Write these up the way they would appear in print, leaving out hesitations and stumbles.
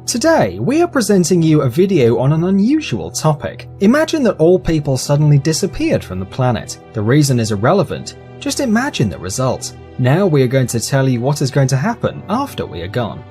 Today, we are presenting you a video on an unusual topic. Imagine that all people suddenly disappeared from the planet. The reason is irrelevant, just imagine the result. Now we are going to tell you what is going to happen after we are gone.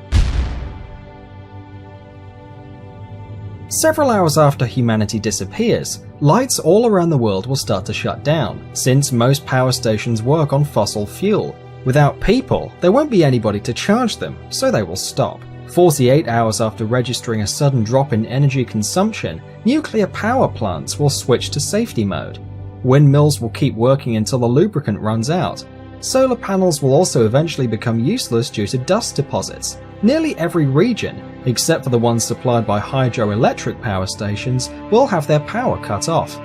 Several hours after humanity disappears, lights all around the world will start to shut down, since most power stations work on fossil fuel. Without people, there won't be anybody to charge them, so they will stop. 48 hours after registering a sudden drop in energy consumption, nuclear power plants will switch to safety mode. Windmills will keep working until the lubricant runs out. Solar panels will also eventually become useless due to dust deposits. Nearly every region, except for the ones supplied by hydroelectric power stations, will have their power cut off.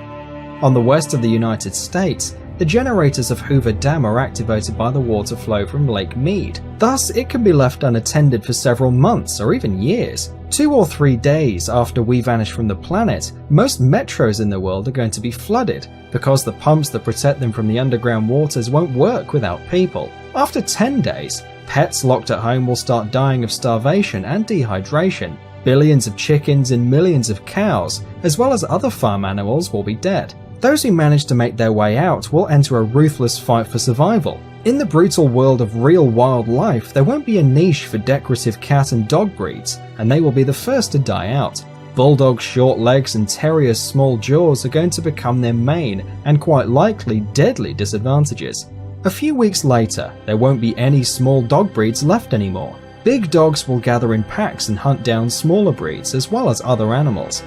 On the west of the United States, the generators of Hoover Dam are activated by the water flow from Lake Mead. Thus, it can be left unattended for several months or even years. 2 or 3 days after we vanish from the planet, most metros in the world are going to be flooded because the pumps that protect them from the underground waters won't work without people. After 10 days, pets locked at home will start dying of starvation and dehydration. Billions of chickens and millions of cows, as well as other farm animals, will be dead. Those who manage to make their way out will enter a ruthless fight for survival. In the brutal world of real wildlife, there won't be a niche for decorative cat and dog breeds, and they will be the first to die out. Bulldogs' short legs and terriers' small jaws are going to become their main, and quite likely deadly, disadvantages. A few weeks later, there won't be any small dog breeds left anymore. Big dogs will gather in packs and hunt down smaller breeds as well as other animals.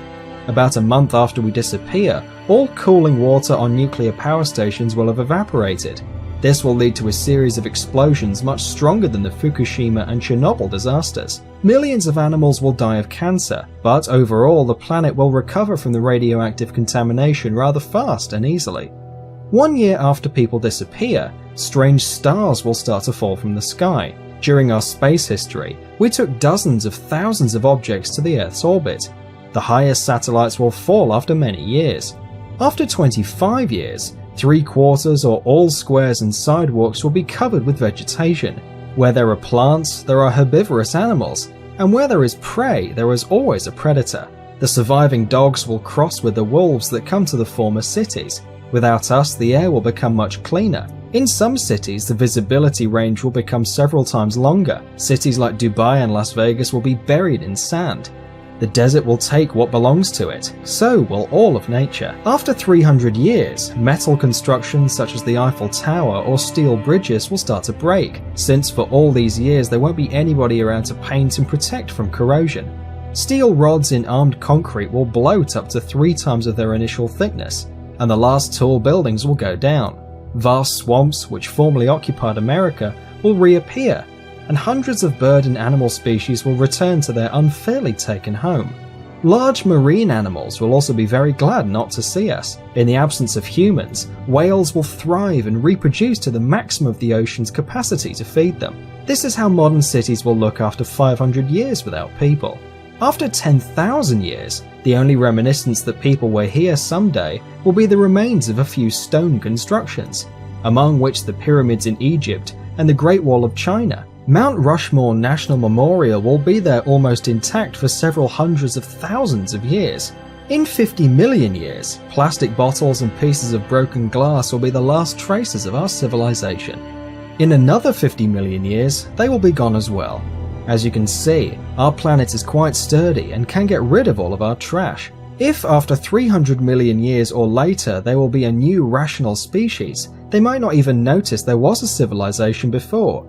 About a month after we disappear, all cooling water on nuclear power stations will have evaporated. This will lead to a series of explosions much stronger than the Fukushima and Chernobyl disasters. Millions of animals will die of cancer, but overall the planet will recover from the radioactive contamination rather fast and easily. 1 year after people disappear, strange stars will start to fall from the sky. During our space history, we took dozens of thousands of objects to the Earth's orbit. The highest satellites will fall after many years. After 25 years, 3/4 or all squares and sidewalks will be covered with vegetation. Where there are plants, there are herbivorous animals, and where there is prey, there is always a predator. The surviving dogs will cross with the wolves that come to the former cities. Without us, the air will become much cleaner. In some cities, the visibility range will become several times longer. Cities like Dubai and Las Vegas will be buried in sand. The desert will take what belongs to it, so will all of nature. After 300 years, metal constructions such as the Eiffel Tower or steel bridges will start to break, since for all these years there won't be anybody around to paint and protect from corrosion. Steel rods in armed concrete will bloat up to 3 times of their initial thickness, and the last tall buildings will go down. Vast swamps, which formerly occupied America, will reappear, and hundreds of bird and animal species will return to their unfairly taken home. Large marine animals will also be very glad not to see us. In the absence of humans, whales will thrive and reproduce to the maximum of the ocean's capacity to feed them. This is how modern cities will look after 500 years without people. After 10,000 years, the only reminiscence that people were here someday will be the remains of a few stone constructions, among which the pyramids in Egypt and the Great Wall of China. Mount Rushmore National Memorial will be there almost intact for several hundreds of thousands of years. In 50 million years, plastic bottles and pieces of broken glass will be the last traces of our civilization. In another 50 million years, they will be gone as well. As you can see, our planet is quite sturdy and can get rid of all of our trash. If after 300 million years or later there will be a new rational species, they might not even notice there was a civilization before.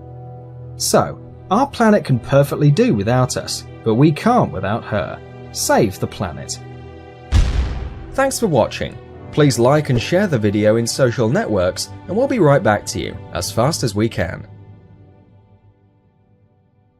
So, our planet can perfectly do without us, but we can't without her. Save the planet. Thanks for watching. Please like and share the video in social networks, and we'll be right back to you as fast as we can.